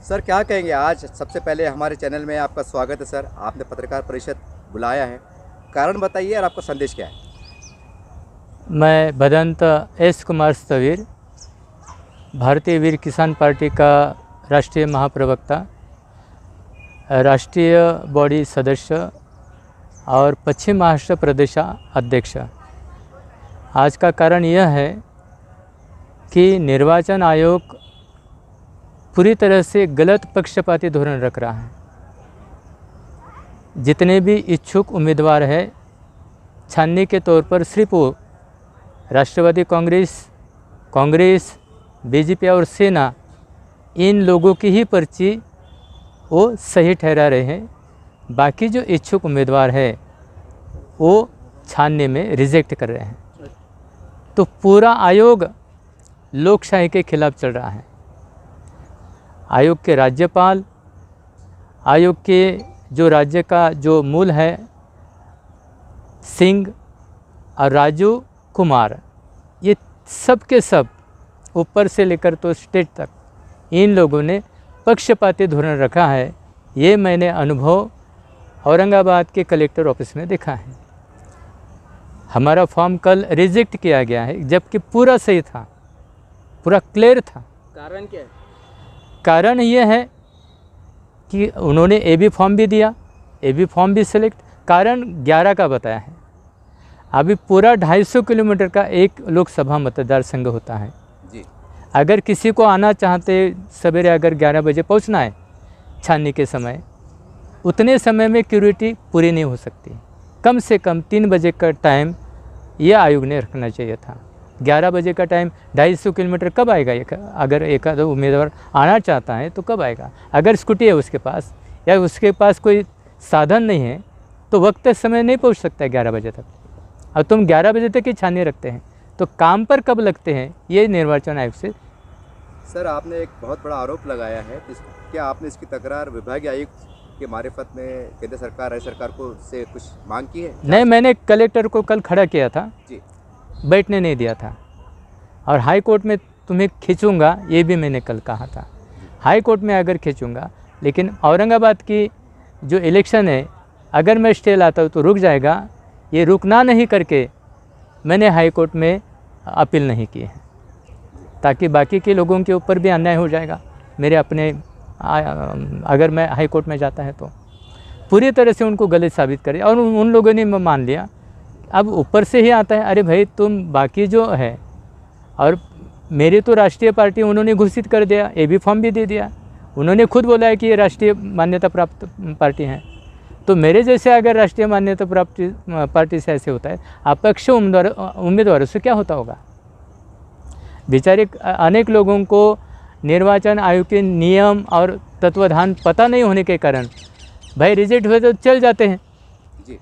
Sir क्या कहेंगे, आज सबसे पहले हमारे चैनल में आपका स्वागत है सर। आपने पत्रकार परिषद बुलाया है, कारण बताइए और आपका संदेश क्या है? मैं भदंत एस कुमार स्थविर, भारतीय वीर किसान पार्टी का राष्ट्रीय महाप्रवक्ता, राष्ट्रीय बॉडी सदस्य और पश्चिम महाराष्ट्र प्रदेश अध्यक्ष। आज का कारण यह है कि निर्वाचन आयोग पूरी तरह से गलत पक्षपाती धोरण रख रहा है। जितने भी इच्छुक उम्मीदवार हैं, छाननी के तौर पर सिर्फ वो राष्ट्रवादी कांग्रेस, बीजेपी और सेना, इन लोगों की ही पर्ची वो सही ठहरा रहे हैं। बाकी जो इच्छुक उम्मीदवार है वो छानने में रिजेक्ट कर रहे हैं। तो पूरा आयोग लोकशाही के खिलाफ चल रहा है। आयोग के राज्यपाल, आयोग के जो राज्य का जो मूल है सिंह और राजू कुमार, ये सब के सब ऊपर से लेकर तो स्टेट तक इन लोगों ने पक्षपाती धोरण रखा है। ये मैंने अनुभव औरंगाबाद के कलेक्टर ऑफिस में देखा है। हमारा फॉर्म कल रिजेक्ट किया गया है, जबकि पूरा सही था, पूरा क्लियर था। कारण क्या है? कारण ये है कि उन्होंने एबी फॉर्म भी दिया, एबी फॉर्म भी सिलेक्ट, कारण 11 का बताया है। अभी पूरा 250 किलोमीटर का एक लोकसभा मतदार संघ होता है जी। अगर किसी को आना चाहते सवेरे, अगर 11 बजे पहुंचना है छाननी के समय, उतने समय में सिक्योरिटी पूरी नहीं हो सकती। कम से कम 3 बजे का टाइम यह आयोग ने रखना चाहिए था। 11 बजे का टाइम 250 किलोमीटर कब आएगा? अगर एक उम्मीदवार आना चाहता है तो कब आएगा? अगर स्कूटी है उसके पास या उसके पास कोई साधन नहीं है तो वक्त समय नहीं पहुंच सकता है 11 बजे तक। और तुम 11 बजे तक ही छाननी रखते हैं तो काम पर कब लगते हैं? ये निर्वाचन आयोग से। सर आपने एक बहुत बड़ा आरोप लगाया है, क्या आपने इसकी तकरार विभागीय आयुक्त के मार्फत में केंद्र सरकार, राज्य सरकार को से कुछ मांग की है? नहीं, मैंने कलेक्टर को कल खड़ा किया था जी। बैठने नहीं दिया था, और हाई कोर्ट में तुम्हें खींचूंगा ये भी मैंने कल कहा था। हाई कोर्ट में अगर खींचूंगा, लेकिन औरंगाबाद की जो इलेक्शन है अगर मैं स्टे लाता हूँ तो रुक जाएगा। ये रुकना नहीं करके मैंने हाई कोर्ट में अपील नहीं की है, ताकि बाकी के लोगों के ऊपर भी अन्याय हो जाएगा। मेरे अपने अगर मैं हाई कोर्ट में जाता है तो पूरी तरह से उनको गलत साबित करे, और उन लोगों ने मान लिया। अब ऊपर से ही आता है, अरे भाई तुम बाकी जो है, और मेरी तो राष्ट्रीय पार्टी उन्होंने घोषित कर दिया, एबी फॉर्म भी दे दिया। उन्होंने खुद बोला है कि ये राष्ट्रीय मान्यता प्राप्त पार्टी है। तो मेरे जैसे अगर राष्ट्रीय मान्यता प्राप्त पार्टी से ऐसे होता है, अपक्ष उम्मीदवारों से क्या होता होगा? बेचारे अनेक लोगों को निर्वाचन आयोग के नियम और तत्वाधान पता नहीं होने के कारण भाई रिजेक्ट हुए तो चल जाते हैं जी।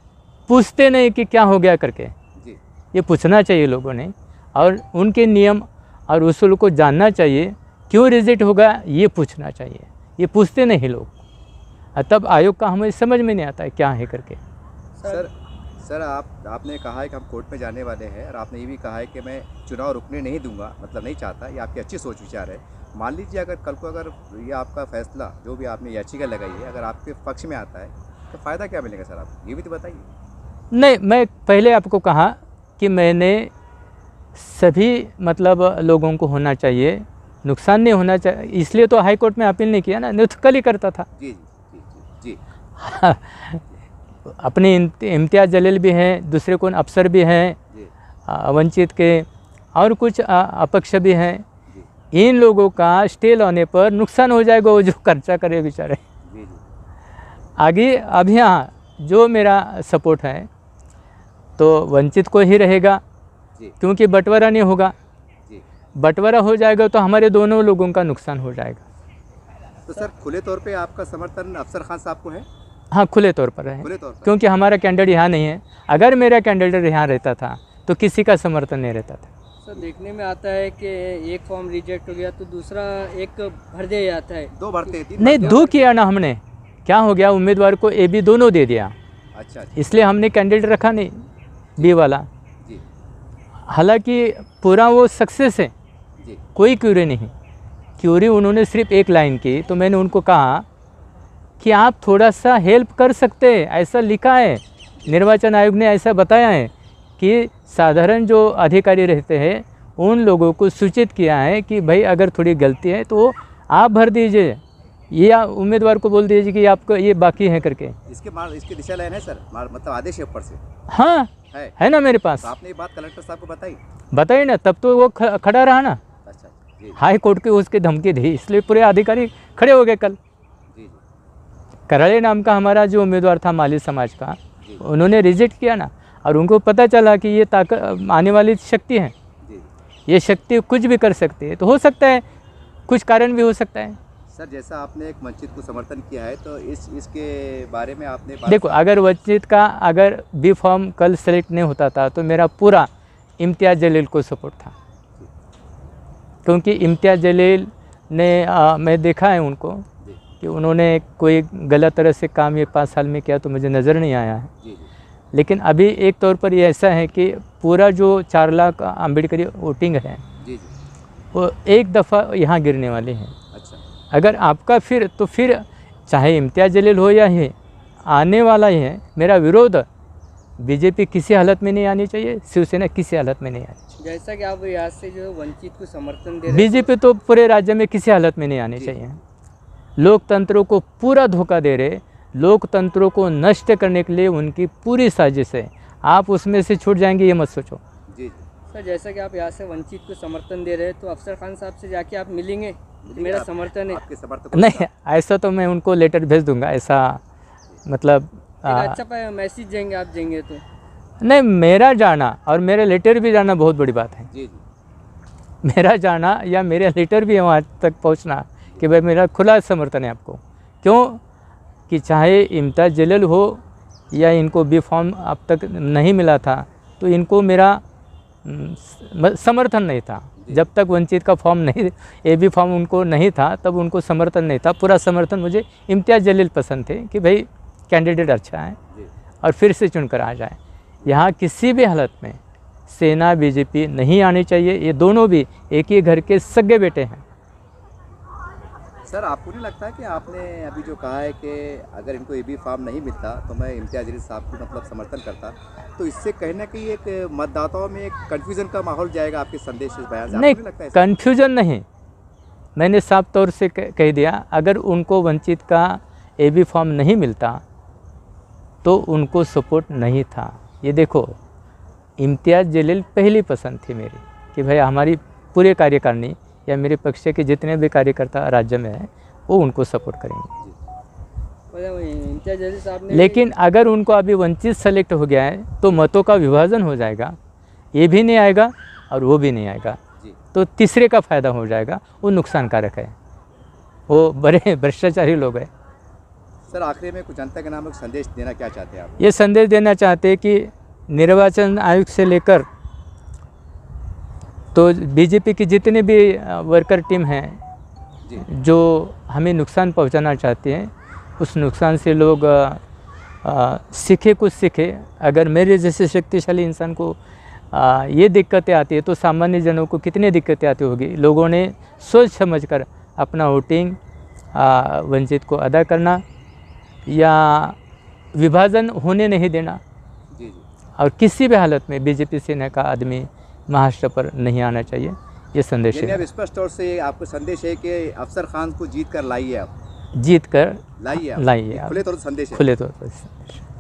पूछते नहीं कि क्या हो गया करके। जी। ये पूछना चाहिए लोगों ने, और उनके नियम और उसूल को जानना चाहिए। क्यों रिजेक्ट होगा ये पूछना चाहिए, ये पूछते नहीं लोग। तब आयोग का हमें समझ में नहीं आता है क्या है करके। सर आपने कहा है कि हम कोर्ट में जाने वाले हैं, और आपने ये भी कहा है कि मैं चुनाव रुकने नहीं दूंगा, मतलब नहीं चाहता। ये आपकी अच्छी सोच विचार है। मान लीजिए अगर कल को अगर ये आपका फैसला जो भी आपने याचिका लगाई है अगर आपके पक्ष में आता है तो फ़ायदा क्या मिलेगा सर? आप ये भी तो बताइए। नहीं, मैं पहले आपको कहा कि मैंने सभी मतलब लोगों को होना चाहिए, नुकसान नहीं होना चाहिए, इसलिए तो हाई कोर्ट में अपील नहीं किया ना, नहीं तो कल ही करता था। जी जी जी जी। अपने इम्तियाज़ जलील भी हैं, दूसरे कौन अफसर भी हैं वंचित के, और कुछ अपक्ष भी हैं। इन लोगों का स्टे लाने पर नुकसान हो जाएगा, वो जो खर्चा करे बेचारे। आगे अब यहाँ जो मेरा सपोर्ट है तो वंचित को ही रहेगा, क्योंकि बंटवारा नहीं होगा। बंटवारा हो जाएगा तो हमारे दोनों लोगों का नुकसान हो जाएगा। तो सर खुले तौर पे आपका समर्थन अफसर खान साहब को है? हाँ, खुले तौर पर है, खुले तौर पर, क्योंकि हमारा कैंडिडेट यहाँ नहीं है। अगर मेरा कैंडिडेट यहाँ रहता था तो किसी का समर्थन नहीं रहता था। सर देखने में आता है कि एक फॉर्म रिजेक्ट हो गया तो दूसरा एक भर दिया जाता है। 2 भरते, 3 नहीं, 2 किया ना हमने। क्या हो गया, उम्मीदवार को ए बी दोनों दे दिया। अच्छा। इसलिए हमने कैंडिडेट रखा नहीं बी वाला। जी। हालांकि पूरा वो सक्सेस है, कोई क्यूरी नहीं क्यूरी उन्होंने सिर्फ एक लाइन की, तो मैंने उनको कहा कि आप थोड़ा सा हेल्प कर सकते हैं, ऐसा लिखा है, निर्वाचन आयोग ने ऐसा बताया है कि साधारण जो अधिकारी रहते हैं उन लोगों को सूचित किया है कि भाई अगर थोड़ी गलती है तो आप भर दीजिए, या उम्मीदवार को बोल दीजिए कि आपको ये बाकी है करके। इसके दिशा लाइन है सर, मतलब आदेश है ऊपर से? हाँ है ना मेरे पास। तो आपने ये बात कलेक्टर साहब को बताई ना, तब तो वो खड़ा रहा ना। अच्छा जी हाई कोर्ट की उसकी धमकी दी, इसलिए पूरे अधिकारी खड़े हो गए कल। जी। कराड़े नाम का हमारा जो उम्मीदवार था माली समाज का, जी। उन्होंने रिजेक्ट किया ना, और उनको पता चला कि ये ताकत आने वाली शक्ति है, ये शक्ति कुछ भी कर सकती है। तो हो सकता है कुछ कारण भी हो सकता है। सर जैसा आपने एक वंचित को समर्थन किया है, तो इसके बारे में आपने देखो, अगर वंचित का अगर बी फॉर्म कल सेलेक्ट नहीं होता था तो मेरा पूरा इम्तियाज़ जलील को सपोर्ट था, क्योंकि इम्तियाज़ जलील ने मैं देखा है उनको कि उन्होंने कोई गलत तरह से काम ये 5 साल में किया तो मुझे नज़र नहीं आया है। लेकिन अभी एक तौर पर ये ऐसा है कि पूरा जो 4 लाख अम्बेडकरी वोटिंग है वो एक दफ़ा यहाँ गिरने वाली है। अच्छा। अगर आपका फिर चाहे इम्तियाज़ जलील हो या ये आने वाला ही है, मेरा विरोध बीजेपी किसी हालत में नहीं आनी चाहिए, शिवसेना किसी हालत में नहीं आनी चाहिए। जैसा कि आप यहाँ से जो वंचित को समर्थन दे रहे हैं, बीजेपी तो पूरे राज्य में किसी हालत में नहीं आनी चाहिए। लोकतंत्र को पूरा धोखा दे रहे, लोकतंत्र को नष्ट करने के लिए उनकी पूरी साजिश है। आप उसमें से छूट जाएंगे ये मत सोचो। जी सर, जैसा कि आप यहाँ से वंचित को समर्थन दे रहे हैं, तो अफसर खान साहब से जाके आप मिलेंगे, मेरा समर्थन है? आपके समर्थक नहीं, ऐसा तो मैं उनको लेटर भेज दूंगा, ऐसा मतलब अच्छा मैसेज देंगे आप, देंगे तो? नहीं, मेरा जाना और मेरा लेटर भी जाना बहुत बड़ी बात है। जी। मेरा जाना या मेरा लेटर भी वहाँ तक पहुँचना कि भाई मेरा खुला समर्थन है आपको। क्यों कि चाहे इम्तियाज़ जलील हो या इनको बी फॉर्म अब तक नहीं मिला था, तो इनको मेरा समर्थन नहीं था। जब तक वंचित का फॉर्म नहीं, ए बी फॉर्म उनको नहीं था, तब उनको समर्थन नहीं था। पूरा समर्थन मुझे इम्तियाज़ जलील पसंद थे कि भाई कैंडिडेट अच्छा है और फिर से चुनकर आ जाए। यहाँ किसी भी हालत में सेना बीजेपी नहीं आनी चाहिए। ये दोनों भी एक ही घर के सगे बेटे हैं। सर आपको नहीं लगता कि आपने अभी जो कहा है कि अगर इनको ए बी फॉर्म नहीं मिलता तो मैं इम्तियाज़ जलील साहब को मतलब समर्थन करता, तो इससे कहीं ना कहीं एक मतदाताओं में एक कन्फ्यूज़न का माहौल जाएगा आपके संदेश से बयान से? नहीं, लगता है कन्फ्यूज़न नहीं, मैंने साफ तौर से कह दिया, अगर उनको वंचित का ए बी फॉर्म नहीं मिलता तो उनको सपोर्ट नहीं था। ये देखो, इम्तियाज़ जलील पहली पसंद थी मेरी कि भाई हमारी पूरे कार्यकारिणी या मेरे पक्ष के जितने भी कार्यकर्ता राज्य में हैं वो उनको सपोर्ट करेंगे। इम्तियाज़ जलील साहब ने, लेकिन अगर उनको अभी वंचित सेलेक्ट हो गया है तो मतों का विभाजन हो जाएगा, ये भी नहीं आएगा और वो भी नहीं आएगा, तो तीसरे का फ़ायदा हो जाएगा, वो नुकसानकारक है, वो बड़े भ्रष्टाचारी लोग हैं। सर आखिरी में कुछ जनता के नाम एक संदेश देना क्या चाहते हैं आप? ये संदेश देना चाहते हैं कि निर्वाचन आयोग से लेकर तो बीजेपी की जितने भी वर्कर टीम हैं जो हमें नुकसान पहुंचाना चाहते हैं, उस नुकसान से लोग सीखे, कुछ सीखे। अगर मेरे जैसे शक्तिशाली इंसान को ये दिक्कतें आती है तो सामान्य जनों को कितनी दिक्कतें आती होगी। लोगों ने सोच समझकर अपना वोटिंग वंचित को अदा करना या विभाजन होने नहीं देना, और किसी भी हालत में बीजेपी सेना का आदमी महाराष्ट्र पर नहीं आना चाहिए, ये संदेश है। अब स्पष्ट तौर से आपको संदेश है कि अफसर खान को जीत कर लाइए, आप जीत कर लाइए, खुले तौर पर संदेश है। खुले तौर पर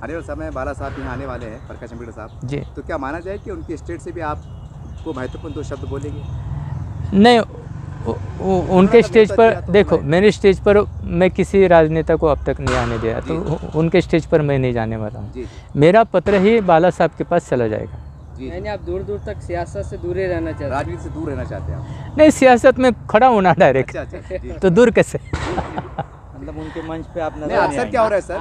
आने वाले समय बाला साहब यहाँ आने वाले हैं, प्रकाश अम्बेडकर साहब जी, तो क्या माना जाए कि उनकी स्टेट से भी आपको महत्वपूर्ण 2 शब्द बोलेंगे? नहीं, उनके स्टेज पर देखो, मेरे स्टेज पर मैं किसी राजनेता को अब तक नहीं आने दिया, तो उनके स्टेज पर मैं नहीं जाने वाला हूँ। मेरा पत्र ही बाला साहब के पास चला जाएगा। यानी आप दूर दूर तक सियासत से दूर रहना चाहते हैं? राजनीति से दूर रहना चाहते हैं आप? नहीं, सियासत में खड़ा होना डायरेक्ट। अच्छा, तो दूर कैसे? मतलब उनके मंच पे आप नजर अक्सर क्या हो रहा है सर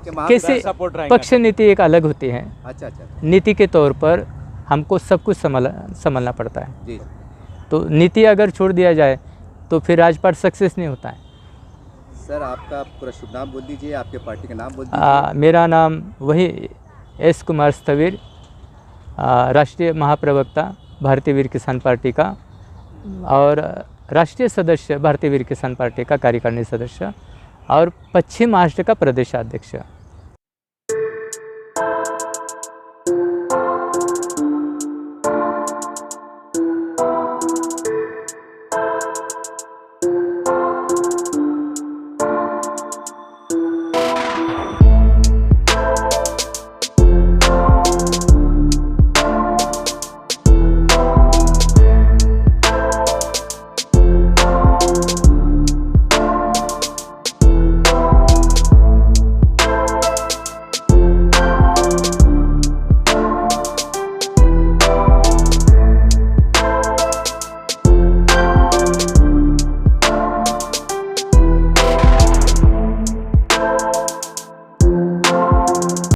कि कैसे पक्ष नीति एक अलग होती है। अच्छा, नीति के तौर पर हमको सब कुछ संभालना पड़ता है। जी। तो नीति अगर छोड़ दिया जाए तो फिर राजपाट सक्सेस नहीं होता है। सर आपका पूरा शुभ नाम बोल दीजिए, आपके पार्टी का नाम बोल दीजिए। मेरा नाम वही एस कुमार स्थविर, राष्ट्रीय महाप्रवक्ता भारतीय वीर किसान पार्टी का, और राष्ट्रीय सदस्य भारतीय वीर किसान पार्टी का कार्यकारिणी सदस्य और पश्चिम महाराष्ट्र का प्रदेशाध्यक्ष।